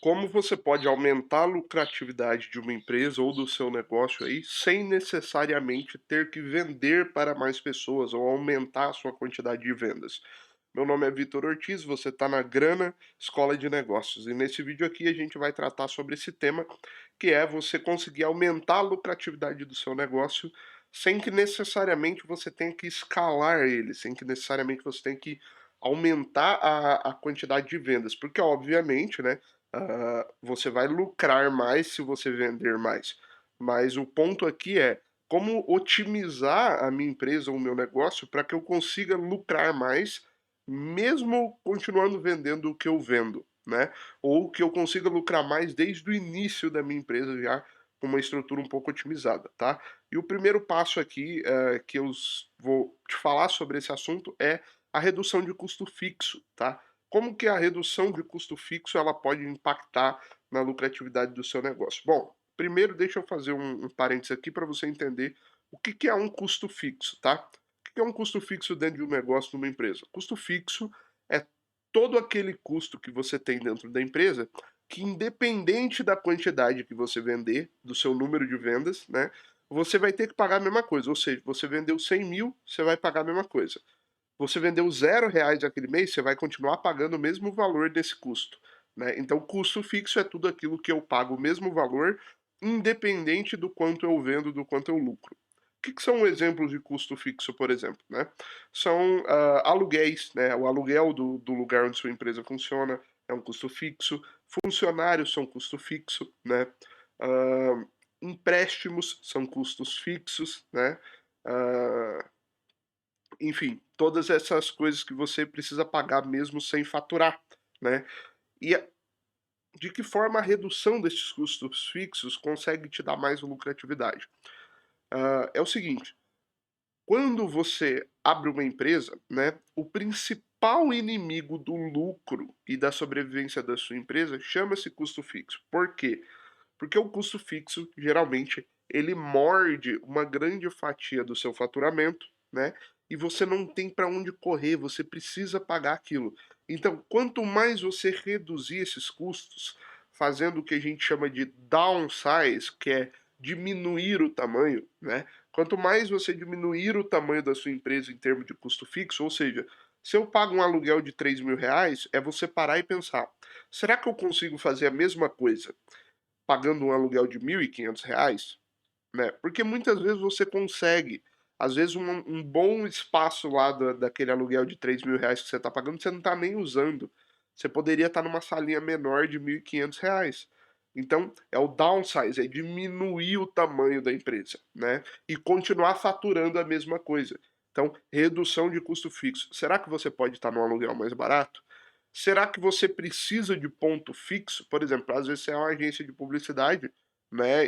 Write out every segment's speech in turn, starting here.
Como você pode aumentar a lucratividade de uma empresa ou do seu negócio aí, sem necessariamente ter que vender para mais pessoas ou aumentar a sua quantidade de vendas? Meu nome é Vitor Ortiz, você está na Grana Escola de Negócios e nesse vídeo aqui a gente vai tratar sobre esse tema, que é você conseguir aumentar a lucratividade do seu negócio sem que necessariamente você tenha que escalar ele, sem que necessariamente você tenha que aumentar a quantidade de vendas, porque obviamente, né, você vai lucrar mais se você vender mais. Mas o ponto aqui é como otimizar a minha empresa ou o meu negócio para que eu consiga lucrar mais, mesmo continuando vendendo o que eu vendo, né? Ou que eu consiga lucrar mais desde o início da minha empresa já com uma estrutura um pouco otimizada, tá? E o primeiro passo aqui que eu vou te falar sobre esse assunto é a redução de custo fixo, tá? Como que a redução de custo fixo ela pode impactar na lucratividade do seu negócio? Bom, primeiro deixa eu fazer um parênteses aqui para você entender o que, que é um custo fixo, tá? O que é um custo fixo dentro de um negócio, de uma empresa? Custo fixo é todo aquele custo que você tem dentro da empresa que, independente da quantidade que você vender, do seu número de vendas, né, você vai ter que pagar a mesma coisa. Ou seja, você vendeu 100 mil, você vai pagar a mesma coisa. Você vendeu R$ 0 aquele mês, você vai continuar pagando o mesmo valor desse custo, né? Então, custo fixo é tudo aquilo que eu pago o mesmo valor, independente do quanto eu vendo, do quanto eu lucro. O que são exemplos de custo fixo, por exemplo, né? São aluguéis, né? O aluguel do lugar onde sua empresa funciona é um custo fixo. Funcionários são custo fixo, né? Uh, Empréstimos são custos fixos, né? Uh, Enfim, todas essas coisas que você precisa pagar mesmo sem faturar, né? E de que forma a redução desses custos fixos consegue te dar mais lucratividade? É o seguinte, quando você abre uma empresa, né, o principal inimigo do lucro e da sobrevivência da sua empresa chama-se custo fixo. Por quê? Porque o custo fixo, geralmente, ele morde uma grande fatia do seu faturamento, né? E você não tem para onde correr, você precisa pagar aquilo. Então, quanto mais você reduzir esses custos, fazendo o que a gente chama de downsize, que é diminuir o tamanho, né? Quanto mais você diminuir o tamanho da sua empresa em termos de custo fixo, ou seja, se eu pago um aluguel de R$ 3.000, é você parar e pensar: será que eu consigo fazer a mesma coisa pagando um aluguel de R$ 1.500, né? Porque muitas vezes você consegue, às vezes um bom espaço lá daquele aluguel de R$ 3.000 que você está pagando, você não está nem usando. Você poderia estar numa salinha menor de R$ 1.500. Então, é o downsize, é diminuir o tamanho da empresa, né? E continuar faturando a mesma coisa. Então, redução de custo fixo. Será que você pode estar num aluguel mais barato? Será que você precisa de ponto fixo? Por exemplo, às vezes você é uma agência de publicidade, né?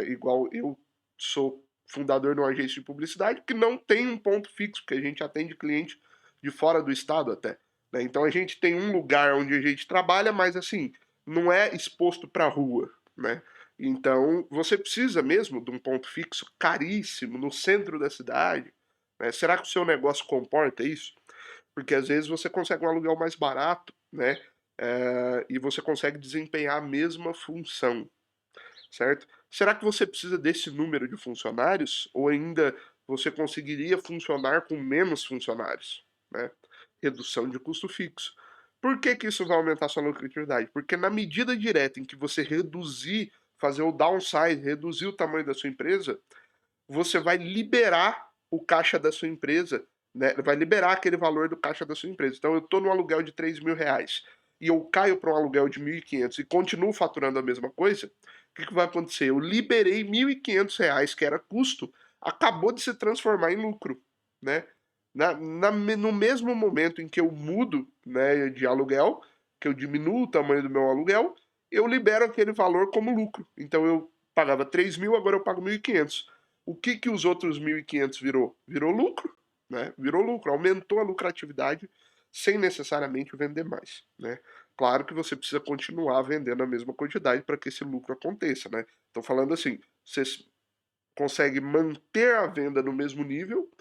Igual eu sou fundador de uma agência de publicidade que não tem um ponto fixo, porque a gente atende cliente de fora do estado até, né? Então a gente tem um lugar onde a gente trabalha, mas assim, não é exposto para a rua, né? Então você precisa mesmo de um ponto fixo caríssimo no centro da cidade, né? Será que o seu negócio comporta isso? Porque às vezes você consegue um aluguel mais barato, né? E você consegue desempenhar a mesma função, certo? Será que você precisa desse número de funcionários ou ainda você conseguiria funcionar com menos funcionários, né? Redução de custo fixo. Por que que isso vai aumentar a sua lucratividade? Porque na medida direta em que você reduzir, fazer o downsize, reduzir o tamanho da sua empresa, você vai liberar o caixa da sua empresa, né? Vai liberar aquele valor do caixa da sua empresa. Então eu estou no aluguel de R$ 3.000 e eu caio para um aluguel de 1.500 e continuo faturando a mesma coisa, o que, que vai acontecer? Eu liberei R$ 1.500 que era custo, acabou de se transformar em lucro, né? No mesmo momento em que eu mudo, né, de aluguel, que eu diminuo o tamanho do meu aluguel, eu libero aquele valor como lucro. Então eu pagava 3.000, agora eu pago 1.500. O que que os outros 1.500 virou? Virou lucro, né? Virou lucro, aumentou a lucratividade sem necessariamente vender mais, né? Claro que você precisa continuar vendendo a mesma quantidade para que esse lucro aconteça, né? Então falando assim, você consegue manter a venda no mesmo nível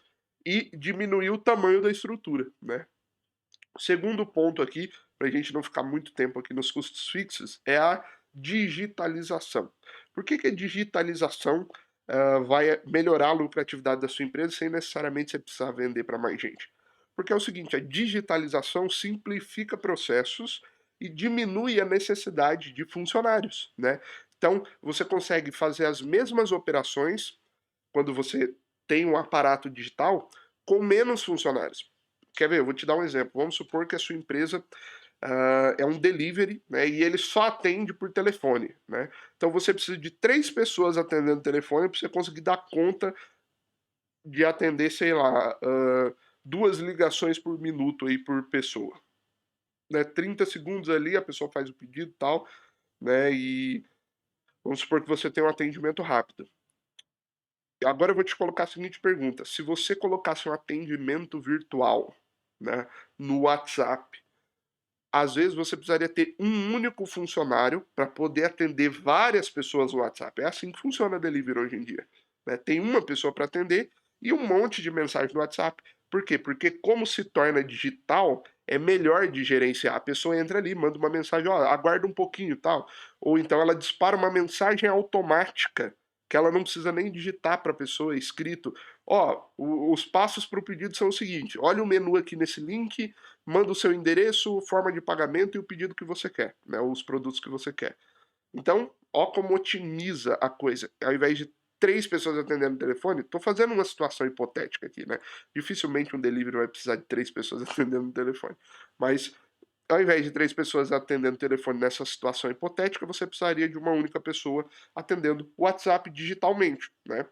e diminuir o tamanho da estrutura, né? Segundo ponto aqui, para a gente não ficar muito tempo aqui nos custos fixos, é a digitalização. Por que que a digitalização vai melhorar a lucratividade da sua empresa sem necessariamente você precisar vender para mais gente? Porque é o seguinte, a digitalização simplifica processos e diminui a necessidade de funcionários, né? Então, você consegue fazer as mesmas operações quando você tem um aparato digital com menos funcionários. Quer ver? Eu vou te dar um exemplo. Vamos supor que a sua empresa é um delivery, né? E ele só atende por telefone, né? Então você precisa de 3 pessoas atendendo o telefone para você conseguir dar conta de atender, sei lá, 2 ligações por minuto aí por pessoa. Né? 30 segundos ali, a pessoa faz o pedido e tal, né? E vamos supor que você tem um atendimento rápido. Agora eu vou te colocar a seguinte pergunta: se você colocasse um atendimento virtual, né, no WhatsApp, às vezes você precisaria ter um único funcionário para poder atender várias pessoas no WhatsApp. É assim que funciona a delivery hoje em dia, né? Tem uma pessoa para atender e um monte de mensagem no WhatsApp. Por quê? Porque como se torna digital, é melhor de gerenciar. A pessoa entra ali, manda uma mensagem, ó, aguarda um pouquinho, tal, ou então ela dispara uma mensagem automática que ela não precisa nem digitar para a pessoa escrito. Ó, os passos para o pedido são o seguinte: olha o menu aqui nesse link, manda o seu endereço, forma de pagamento e o pedido que você quer, né, os produtos que você quer. Então, ó como otimiza a coisa. Ao invés de 3 pessoas atendendo o telefone, estou fazendo uma situação hipotética aqui, né? Dificilmente um delivery vai precisar de 3 pessoas atendendo o telefone. Mas, ao invés de 3 pessoas atendendo o telefone nessa situação hipotética, você precisaria de uma única pessoa atendendo o WhatsApp digitalmente, né?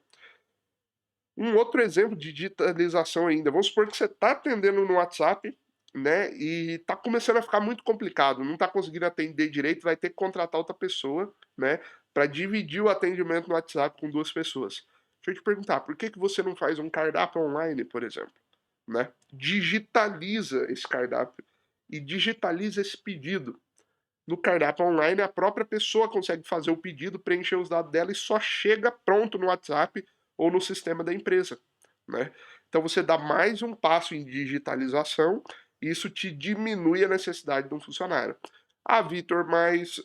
Um outro exemplo de digitalização ainda, vamos supor que você está atendendo no WhatsApp, né, e está começando a ficar muito complicado, não está conseguindo atender direito, vai ter que contratar outra pessoa, né, para dividir o atendimento no WhatsApp com 2 pessoas. Deixa eu te perguntar, por que que você não faz um cardápio online, por exemplo, né? Digitaliza esse cardápio e digitaliza esse pedido. No cardápio online, a própria pessoa consegue fazer o pedido, preencher os dados dela e só chega pronto no WhatsApp ou no sistema da empresa, né? Então você dá mais um passo em digitalização e isso te diminui a necessidade de um funcionário. Ah, Vitor, mas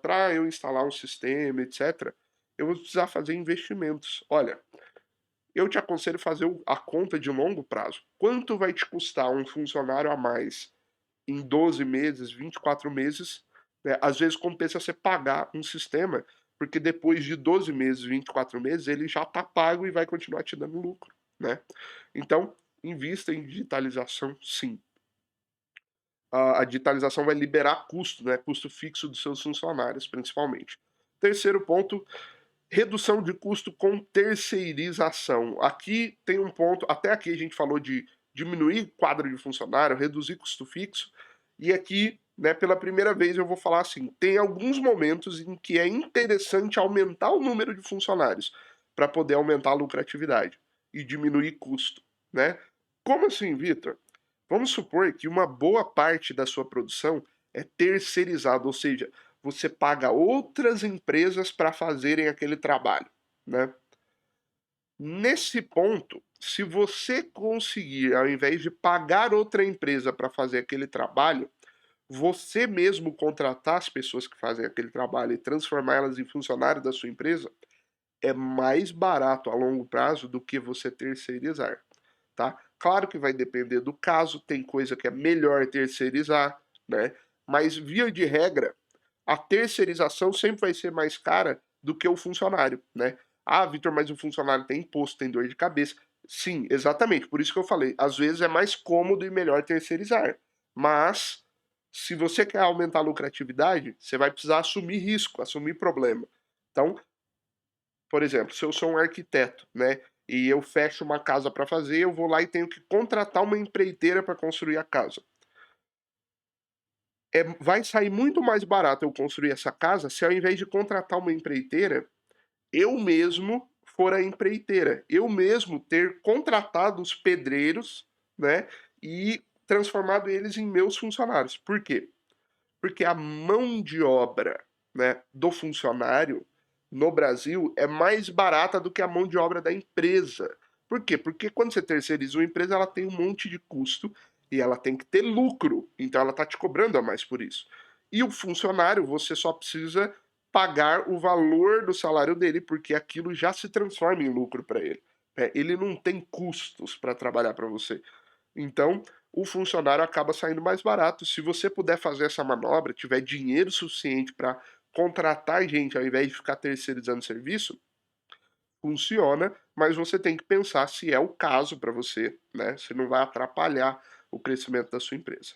para eu instalar um sistema, etc., eu vou precisar fazer investimentos. Olha, eu te aconselho fazer a conta de longo prazo. Quanto vai te custar um funcionário a mais em 12 meses, 24 meses, né? Às vezes compensa você pagar um sistema, porque depois de 12 meses, 24 meses, ele já está pago e vai continuar te dando lucro, né? Então, invista em digitalização, sim. A digitalização vai liberar custo, né? Custo fixo dos seus funcionários, principalmente. Terceiro ponto, redução de custo com terceirização. Aqui tem um ponto, até aqui a gente falou de diminuir quadro de funcionário, reduzir custo fixo, e aqui, né, pela primeira vez eu vou falar assim, tem alguns momentos em que é interessante aumentar o número de funcionários para poder aumentar a lucratividade e diminuir custo, né? Como assim, Vitor? Vamos supor que uma boa parte da sua produção é terceirizada, ou seja, você paga outras empresas para fazerem aquele trabalho, né? Nesse ponto, se você conseguir, ao invés de pagar outra empresa para fazer aquele trabalho, você mesmo contratar as pessoas que fazem aquele trabalho e transformá-las em funcionário da sua empresa, é mais barato a longo prazo do que você terceirizar, tá? Claro que vai depender do caso, tem coisa que é melhor terceirizar, né? Mas via de regra, a terceirização sempre vai ser mais cara do que o funcionário, né? Ah, Vitor, mas o funcionário tem imposto, tem dor de cabeça. Sim, exatamente. Por isso que eu falei, às vezes é mais cômodo e melhor terceirizar. Mas se você quer aumentar a lucratividade, você vai precisar assumir risco, assumir problema. Então, por exemplo, se eu sou um arquiteto, né, e eu fecho uma casa para fazer, eu vou lá e tenho que contratar uma empreiteira para construir a casa. Vai sair muito mais barato eu construir essa casa se ao invés de contratar uma empreiteira, eu mesmo for a empreiteira, eu mesmo ter contratado os pedreiros, né, e transformado eles em meus funcionários. Por quê? Porque a mão de obra, né, do funcionário no Brasil é mais barata do que a mão de obra da empresa. Por quê? Porque quando você terceiriza uma empresa, ela tem um monte de custo e ela tem que ter lucro, então ela está te cobrando a mais por isso. E o funcionário, você só precisa pagar o valor do salário dele, porque aquilo já se transforma em lucro para ele. Ele não tem custos para trabalhar para você. Então, o funcionário acaba saindo mais barato. Se você puder fazer essa manobra, tiver dinheiro suficiente para contratar gente ao invés de ficar terceirizando serviço, funciona, mas você tem que pensar se é o caso para você, né? Se não vai atrapalhar o crescimento da sua empresa.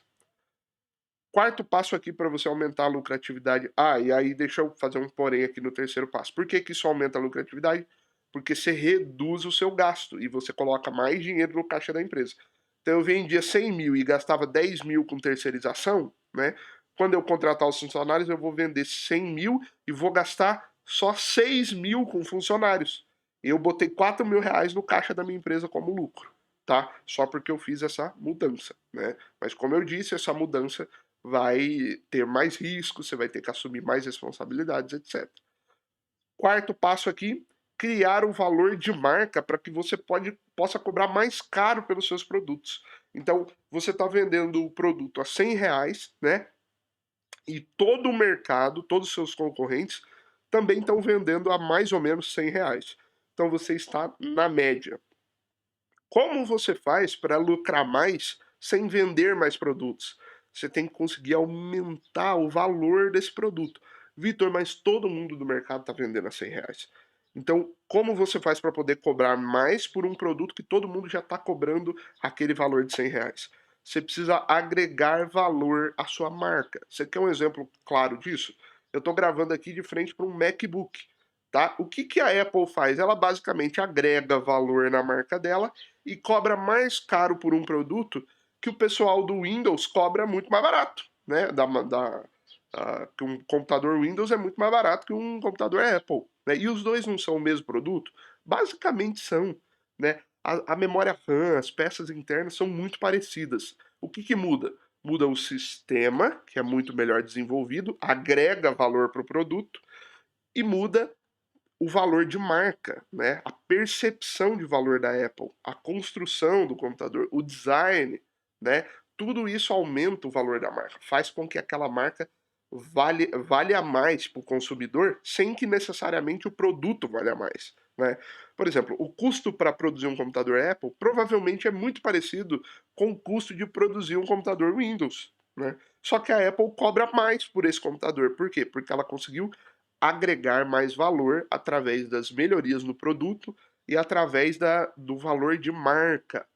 Quarto passo aqui para você aumentar a lucratividade. Ah, e aí deixa eu fazer um porém aqui no terceiro passo. Por que que isso aumenta a lucratividade? Porque você reduz o seu gasto e você coloca mais dinheiro no caixa da empresa. Então eu vendia 100 mil e gastava 10 mil com terceirização, né? Quando eu contratar os funcionários, eu vou vender 100 mil e vou gastar só 6 mil com funcionários. Eu botei 4 mil reais no caixa da minha empresa como lucro, tá? Só porque eu fiz essa mudança, né? Mas como eu disse, essa mudança vai ter mais risco, você vai ter que assumir mais responsabilidades, etc. Quarto passo aqui, criar um valor de marca para que você possa cobrar mais caro pelos seus produtos. Então, você está vendendo o produto a 100 reais, né? E todo o mercado, todos os seus concorrentes, também estão vendendo a mais ou menos 100 reais. Então, você está na média. Como você faz para lucrar mais sem vender mais produtos? Você tem que conseguir aumentar o valor desse produto. Vitor, mas todo mundo do mercado está vendendo a 100 reais. Então, como você faz para poder cobrar mais por um produto que todo mundo já está cobrando aquele valor de 100 reais? Você precisa agregar valor à sua marca. Você quer um exemplo claro disso? Eu estou gravando aqui de frente para um MacBook. Tá? O que, que a Apple faz? Ela basicamente agrega valor na marca dela e cobra mais caro por um produto que o pessoal do Windows cobra muito mais barato, né? Que um computador Windows é muito mais barato que um computador Apple, né? E os dois não são o mesmo produto? Basicamente são, né? A memória RAM, as peças internas são muito parecidas. O que, que muda? Muda o sistema, que é muito melhor desenvolvido, agrega valor para o produto e muda o valor de marca, né? A percepção de valor da Apple, a construção do computador, o design, né? Tudo isso aumenta o valor da marca, faz com que aquela marca valha mais para o consumidor, sem que necessariamente o produto valha mais, né? Por exemplo, o custo para produzir um computador Apple provavelmente é muito parecido com o custo de produzir um computador Windows, né? Só que a Apple cobra mais por esse computador. Por quê? Porque ela conseguiu agregar mais valor através das melhorias no produto e através do valor de marca.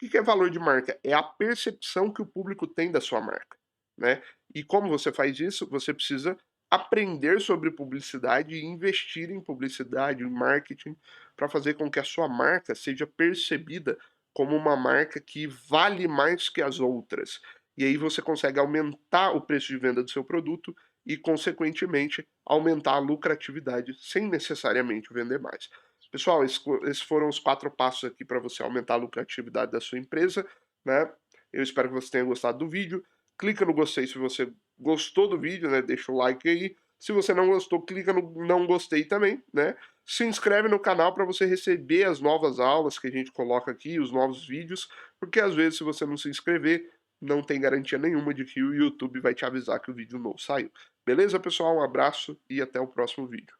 O que é valor de marca? É a percepção que o público tem da sua marca, né? E como você faz isso? Você precisa aprender sobre publicidade e investir em publicidade, em marketing, para fazer com que a sua marca seja percebida como uma marca que vale mais que as outras. E aí você consegue aumentar o preço de venda do seu produto e, consequentemente, aumentar a lucratividade sem necessariamente vender mais. Pessoal, esses foram os 4 passos aqui para você aumentar a lucratividade da sua empresa, né? Eu espero que você tenha gostado do vídeo. Clica no gostei se você gostou do vídeo, né? Deixa o like aí. Se você não gostou, clica no não gostei também, né? Se inscreve no canal para você receber as novas aulas que a gente coloca aqui, os novos vídeos, porque às vezes se você não se inscrever, não tem garantia nenhuma de que o YouTube vai te avisar que o vídeo novo saiu. Beleza, pessoal? Um abraço e até o próximo vídeo.